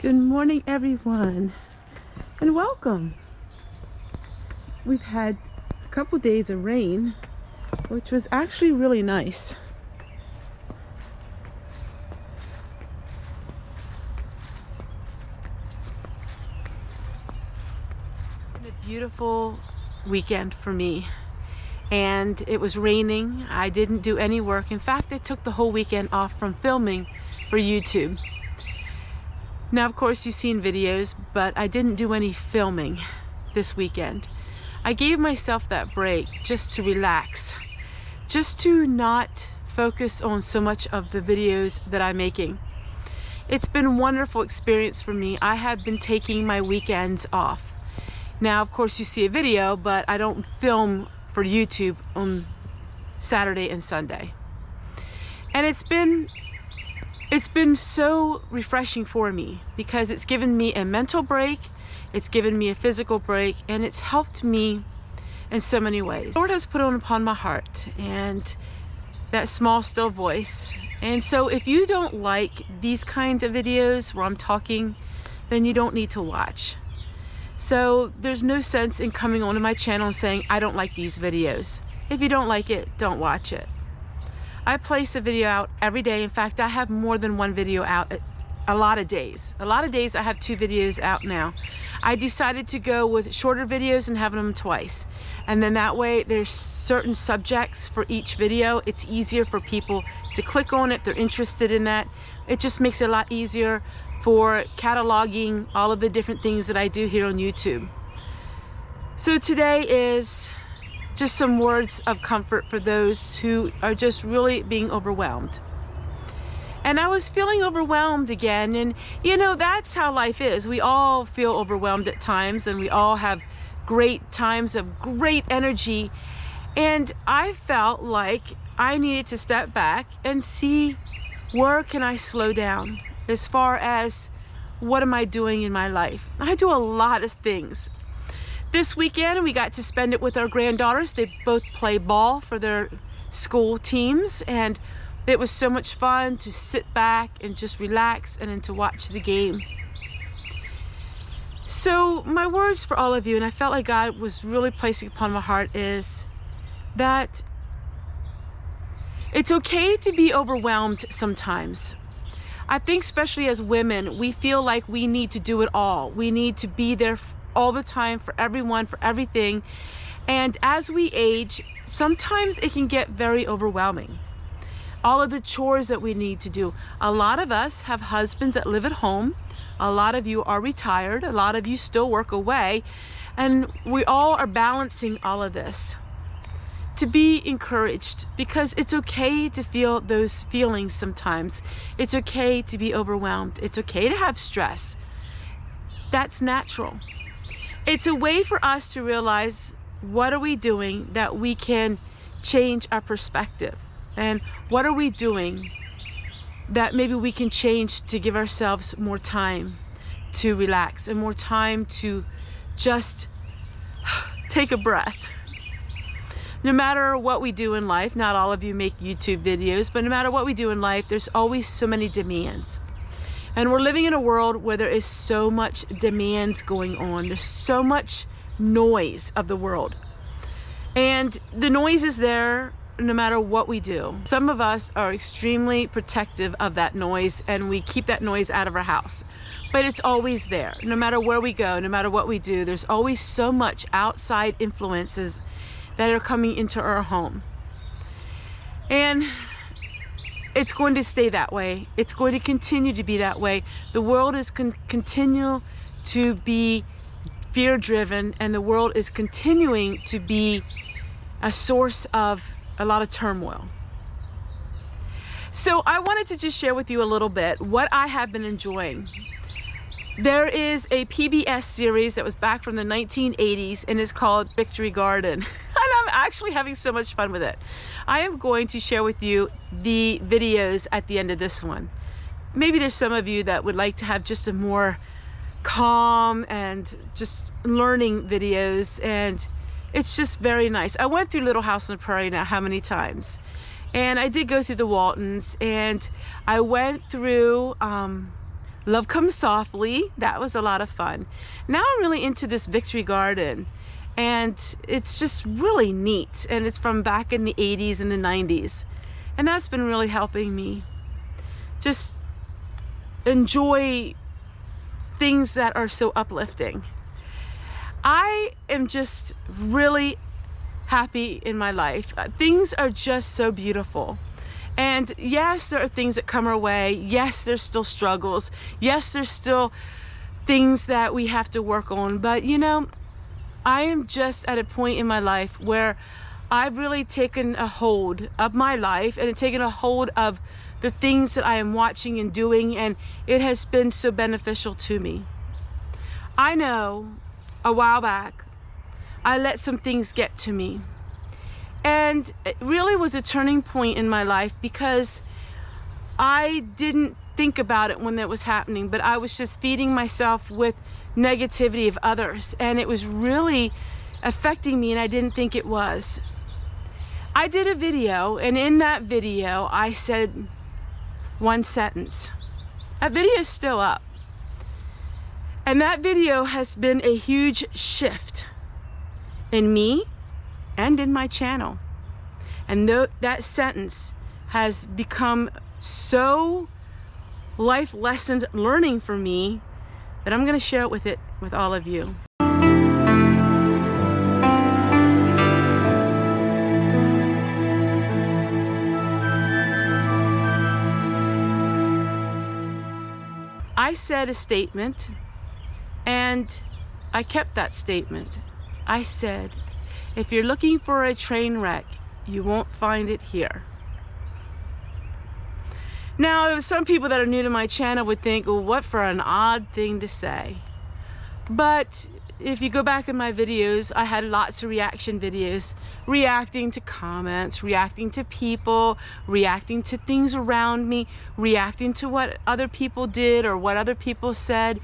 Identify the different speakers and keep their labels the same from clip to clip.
Speaker 1: Good morning, everyone, and welcome. We've had a couple days of rain, which was actually really nice. A beautiful weekend for me, and it was raining. I didn't do any work. In fact, I took the whole weekend off from filming for YouTube. Now, of course, you've seen videos, but I didn't do any filming this weekend. I gave myself that break just to relax, just to not focus on so much of the videos that I'm making. It's been a wonderful experience for me. I have been taking my weekends off. Now, of course, you see a video, but I don't film for YouTube on Saturday and Sunday. And it's been so refreshing for me because it's given me a mental break, it's given me a physical break, and it's helped me in so many ways. The Lord has put on upon my heart and that small still voice. And so if you don't like these kinds of videos where I'm talking, then you don't need to watch. So there's no sense in coming onto my channel and saying I don't like these videos. If you don't like it, don't watch it. I place a video out every day. In fact, I have more than one video out a lot of days. A lot of days I have 2 videos out now. I decided to go with shorter videos and having them twice. And then that way there's certain subjects for each video. It's easier for people to click on it. They're interested in that. It just makes it a lot easier for cataloging all of the different things that I do here on YouTube. So today is just some words of comfort for those who are just really being overwhelmed. And I was feeling overwhelmed again, and you know, that's how life is. We all feel overwhelmed at times, and we all have great times of great energy. And I felt like I needed to step back and see, where can I slow down as far as what am I doing in my life? I do a lot of things. This weekend, we got to spend it with our granddaughters. They both play ball for their school teams, and it was so much fun to sit back and just relax and then to watch the game. So my words for all of you, and I felt like God was really placing upon my heart, is that it's okay to be overwhelmed sometimes. I think especially as women, we feel like we need to do it all. We need to be there all the time for everyone, for everything. And as we age, sometimes it can get very overwhelming. All of the chores that we need to do. A lot of us have husbands that live at home. A lot of you are retired. A lot of you still work away. And we all are balancing all of this. To be encouraged, because it's okay to feel those feelings sometimes. It's okay to be overwhelmed. It's okay to have stress. That's natural. It's a way for us to realize, what are we doing that we can change our perspective? And what are we doing that maybe we can change to give ourselves more time to relax and more time to just take a breath? No matter what we do in life, not all of you make YouTube videos, but no matter what we do in life, there's always so many demands. And we're living in a world where there is so much demands going on. There's so much noise of the world. And the noise is there no matter what we do. Some of us are extremely protective of that noise, and we keep that noise out of our house. But it's always there. No matter where we go, no matter what we do, there's always so much outside influences that are coming into our home. And it's going to stay that way. It's going to continue to be that way. The world is continue to be fear-driven, and the world is continuing to be a source of a lot of turmoil. So I wanted to just share with you a little bit what I have been enjoying. There is a PBS series that was back from the 1980s, and it's called Victory Garden. And I'm actually having so much fun with it. I am going to share with you the videos at the end of this one. Maybe there's some of you that would like to have just a more calm and just learning videos, and it's just very nice. I went through Little House on the Prairie now how many times, and I did go through the Waltons, and I went through Love Comes Softly. That was a lot of fun. Now I'm really into this Victory Garden, and it's just really neat. And it's from back in the 80s and the 90s. And that's been really helping me just enjoy things that are so uplifting. I am just really happy in my life. Things are just so beautiful. And yes, there are things that come our way. Yes, there's still struggles. Yes, there's still things that we have to work on. But you know, I am just at a point in my life where I've really taken a hold of my life and taken a hold of the things that I am watching and doing, and it has been so beneficial to me. I know a while back, I let some things get to me. And it really was a turning point in my life because I didn't think about it when that was happening, but I was just feeding myself with negativity of others, and it was really affecting me, and I didn't think it was. I did a video, and in that video, I said one sentence. That video is still up. And that video has been a huge shift in me and in my channel. And that sentence has become so life lesson learning for me that I'm going to share it with all of you. I said a statement, and I kept that statement. I said, if you're looking for a train wreck, you won't find it here. Now, some people that are new to my channel would think, well, what for an odd thing to say. But if you go back in my videos, I had lots of reaction videos, reacting to comments, reacting to people, reacting to things around me, reacting to what other people did or what other people said.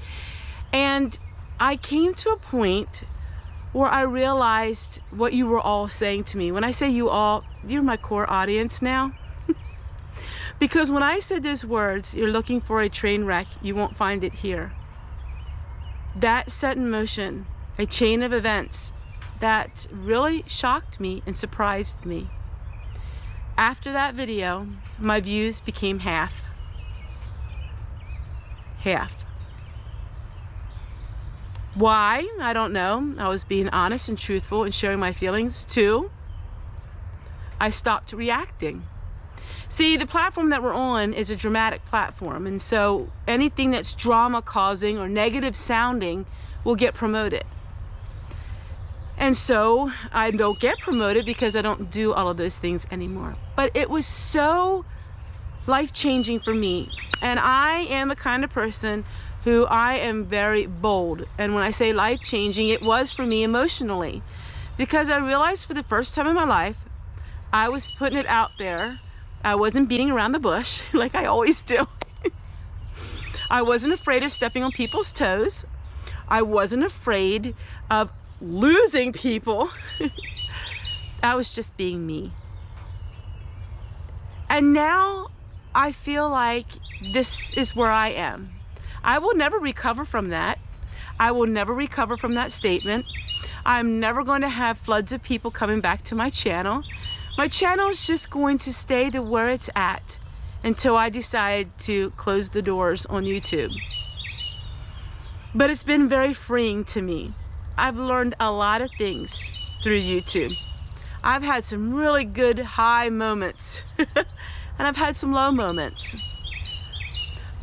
Speaker 1: And I came to a point where I realized what you were all saying to me. When I say you all, you're my core audience now. Because when I said those words, you're looking for a train wreck, you won't find it here. That set in motion a chain of events that really shocked me and surprised me. After that video, my views became half. Half. Why? I don't know. I was being honest and truthful and sharing my feelings. 2, I stopped reacting. See, the platform that we're on is a dramatic platform, and so anything that's drama causing or negative sounding will get promoted. And so I don't get promoted because I don't do all of those things anymore. But it was so life-changing for me. And I am a kind of person who I am very bold. And when I say life-changing, it was for me emotionally. Because I realized for the first time in my life, I was putting it out there. I wasn't beating around the bush like I always do. I wasn't afraid of stepping on people's toes. I wasn't afraid of losing people. I was just being me. And now I feel like this is where I am. I will never recover from that. I will never recover from that statement. I'm never going to have floods of people coming back to my channel. My channel is just going to stay to where it's at until I decide to close the doors on YouTube. But it's been very freeing to me. I've learned a lot of things through YouTube. I've had some really good high moments and I've had some low moments.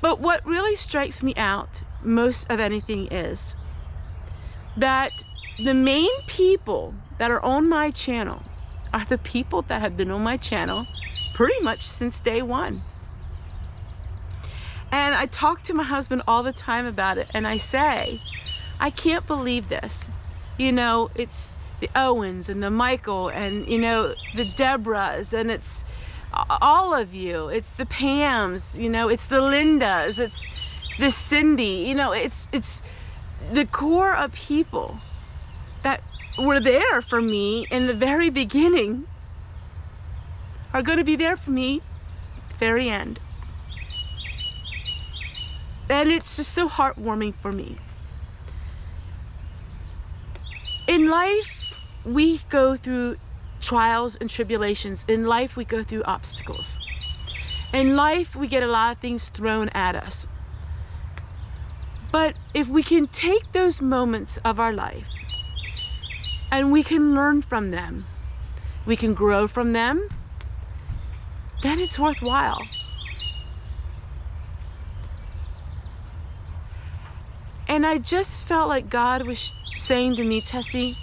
Speaker 1: But what really strikes me out most of anything is that the main people that are on my channel are the people that have been on my channel pretty much since day one. And I talk to my husband all the time about it, and I say, I can't believe this. You know, it's the Owens and the Michael and, you know, the Deborahs, and it's all of you. It's the Pams, you know, it's the Lindas, it's the Cindy, you know, it's the core of people that were there for me in the very beginning are going to be there for me at the very end. And it's just so heartwarming for me. In life, we go through trials and tribulations. In life, we go through obstacles. In life, we get a lot of things thrown at us. But if we can take those moments of our life and we can learn from them, we can grow from them, then it's worthwhile. And I just felt like God was saying to me, Tessie,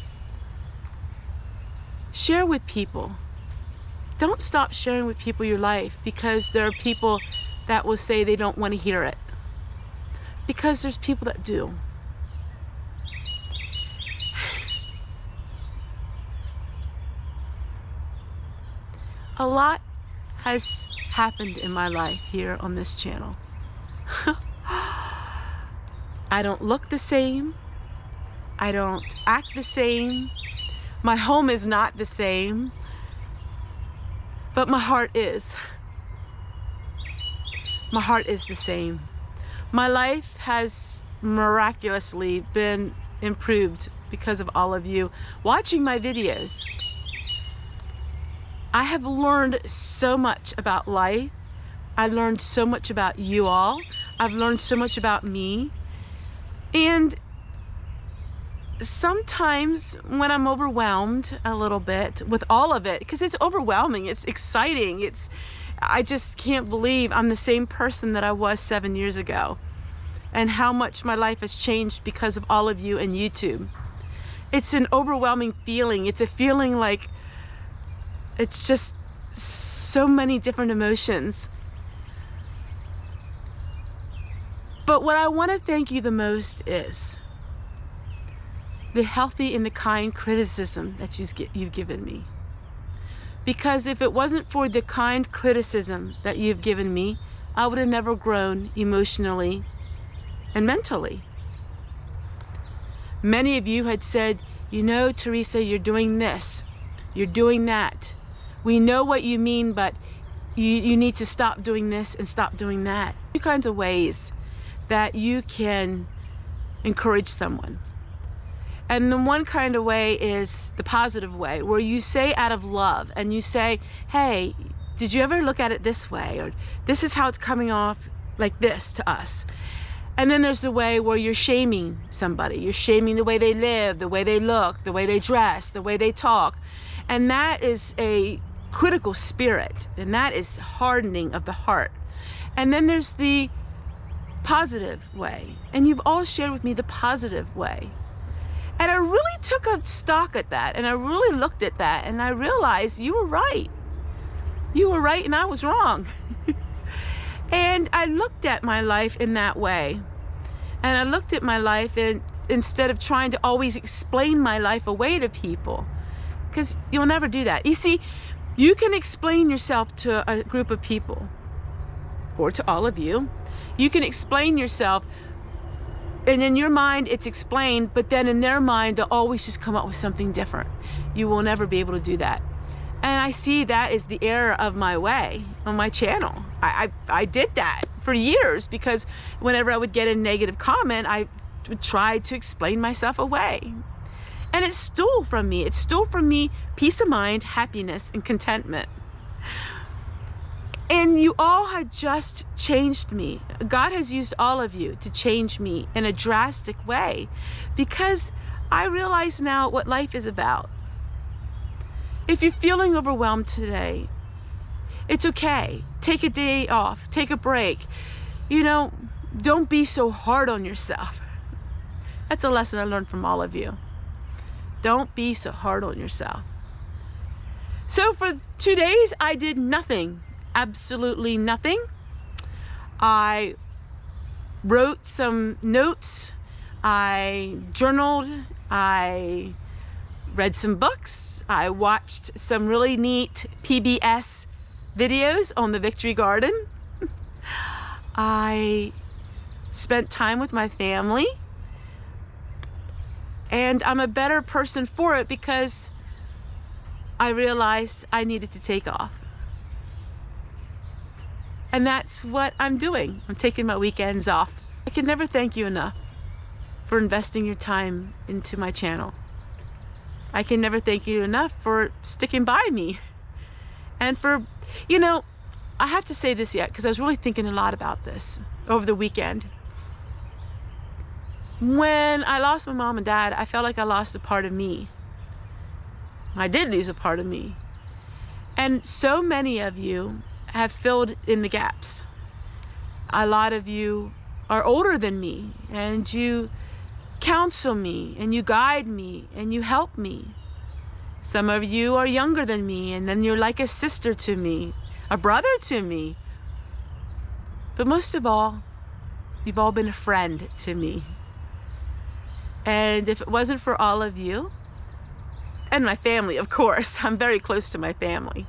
Speaker 1: share with people. Don't stop sharing with people your life because there are people that will say they don't want to hear it. Because there's people that do. A lot has happened in my life here on this channel. I don't look the same. I don't act the same. My home is not the same. But my heart is. My heart is the same. My life has miraculously been improved because of all of you watching my videos. I have learned so much about life. I learned so much about you all. I've learned so much about me. And sometimes when I'm overwhelmed a little bit with all of it, because it's overwhelming, it's exciting, I just can't believe I'm the same person that I was 7 years ago, and how much my life has changed because of all of you and YouTube. It's an overwhelming feeling. It's a feeling like it's just so many different emotions. But what I want to thank you the most is the healthy and the kind criticism that you've given me. Because if it wasn't for the kind criticism that you've given me, I would have never grown emotionally and mentally. Many of you had said, you know, Teresa, you're doing this, you're doing that. We know what you mean, but you need to stop doing this and stop doing that. Two kinds of ways that you can encourage someone. And the one kind of way is the positive way, where you say out of love and you say, hey, did you ever look at it this way? Or this is how it's coming off like this to us. And then there's the way where you're shaming somebody. You're shaming the way they live, the way they look, the way they dress, the way they talk. And that is a critical spirit, and that is hardening of the heart. And then there's the positive way. And you've all shared with me the positive way. And I really took a stock at that, and I really looked at that, and I realized you were right. You were right and I was wrong. And I looked at my life in that way. And I looked at my life instead of trying to always explain my life away to people, because you'll never do that. You see, you can explain yourself to a group of people, or to all of you. You can explain yourself, and in your mind it's explained, but then in their mind they'll always just come up with something different. You will never be able to do that. And I see that is the error of my way on my channel. I did that for years, because whenever I would get a negative comment, I would try to explain myself away. And it stole from me. It stole from me peace of mind, happiness, and contentment. And you all had just changed me. God has used all of you to change me in a drastic way, because I realize now what life is about. If you're feeling overwhelmed today, it's okay. Take a day off, take a break. You know, don't be so hard on yourself. That's a lesson I learned from all of you. Don't be so hard on yourself. So for 2 days, I did nothing, absolutely nothing. I wrote some notes, I journaled, I read some books, I watched some really neat PBS videos on the Victory Garden. I spent time with my family, and I'm a better person for it because I realized I needed to take off. And that's what I'm doing. I'm taking my weekends off. I can never thank you enough for investing your time into my channel. I can never thank you enough for sticking by me. And for, you know, I have to say this yet because I was really thinking a lot about this over the weekend. When I lost my mom and dad, I felt like I lost a part of me. I did lose a part of me. And so many of you have filled in the gaps. A lot of you are older than me, and you counsel me, and you guide me, and you help me. Some of you are younger than me, and then you're like a sister to me, a brother to me. But most of all, you've all been a friend to me. And if it wasn't for all of you, and my family, of course, I'm very close to my family,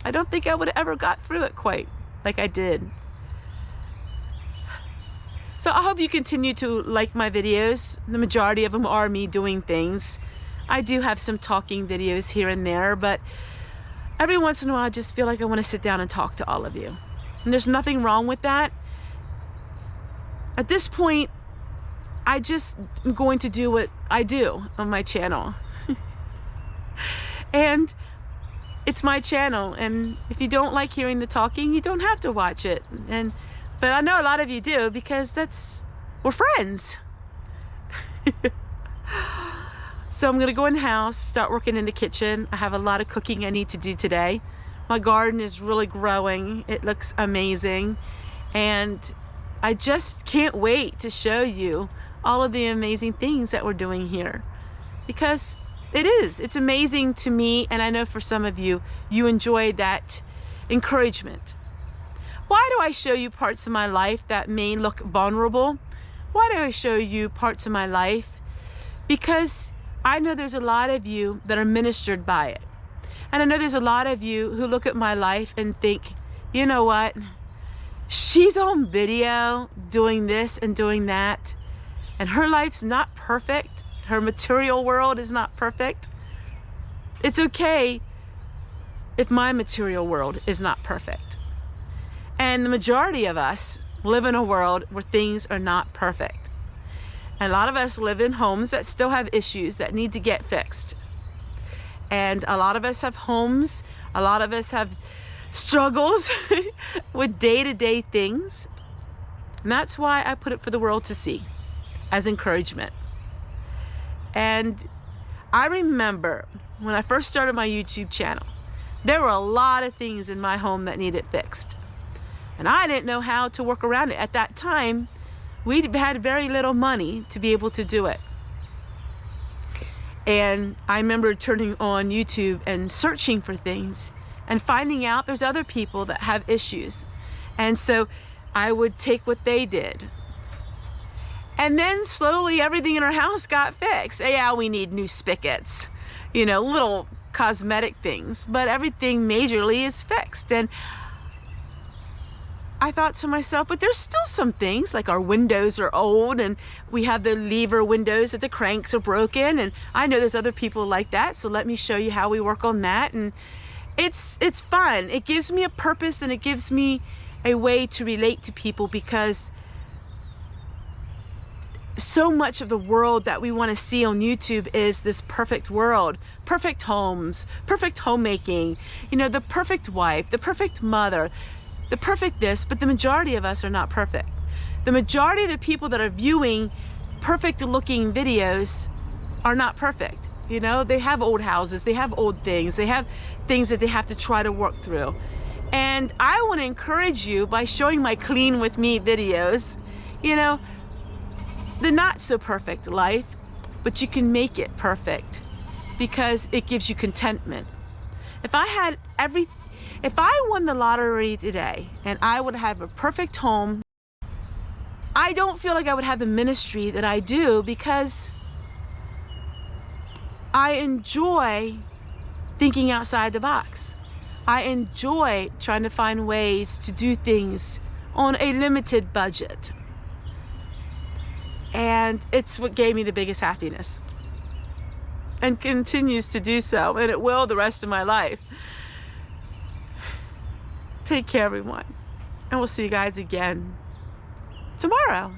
Speaker 1: I don't think I would have ever got through it quite like I did. So I hope you continue to like my videos. The majority of them are me doing things. I do have some talking videos here and there, but every once in a while I just feel like I want to sit down and talk to all of you. And there's nothing wrong with that. At this point, I just am going to do what I do on my channel. And it's my channel, and if you don't like hearing the talking, you don't have to watch it. But I know a lot of you do, because we're friends. So I'm gonna go in the house, start working in the kitchen. I have a lot of cooking I need to do today. My garden is really growing. It looks amazing. And I just can't wait to show you all of the amazing things that we're doing here. Because it's amazing to me, and I know for some of you, you enjoy that encouragement. Why do I show you parts of my life that may look vulnerable? Why do I show you parts of my life? Because I know there's a lot of you that are ministered by it. And I know there's a lot of you who look at my life and think, you know what? She's on video doing this and doing that, and her life's not perfect. Her material world is not perfect. It's okay if my material world is not perfect. And the majority of us live in a world where things are not perfect. And a lot of us live in homes that still have issues that need to get fixed. And a lot of us have homes, a lot of us have struggles with day-to-day things. And that's why I put it for the world to see as encouragement. And I remember when I first started my YouTube channel, there were a lot of things in my home that needed fixed. And I didn't know how to work around it. At that time, we had very little money to be able to do it. And I remember turning on YouTube and searching for things and finding out there's other people that have issues. And so I would take what they did. And then slowly everything in our house got fixed. Yeah, we need new spigots, you know, little cosmetic things, but everything majorly is fixed. And I thought to myself, but there's still some things, like our windows are old and we have the lever windows that the cranks are broken, and I know there's other people like that, so let me show you how we work on that. And it's fun. It gives me a purpose, and it gives me a way to relate to people, because so much of the world that we want to see on YouTube is this perfect world, perfect homes, perfect homemaking, you know, the perfect wife, the perfect mother, the perfect this, but the majority of us are not perfect. The majority of the people that are viewing perfect looking videos are not perfect. You know, they have old houses, they have old things, they have things that they have to try to work through. And I want to encourage you by showing my clean with me videos, you know, the not so perfect life, but you can make it perfect because it gives you contentment. If I won the lottery today and I would have a perfect home, I don't feel like I would have the ministry that I do, because I enjoy thinking outside the box. I enjoy trying to find ways to do things on a limited budget. And it's what gave me the biggest happiness, and continues to do so, and it will the rest of my life. Take care, everyone, and we'll see you guys again tomorrow.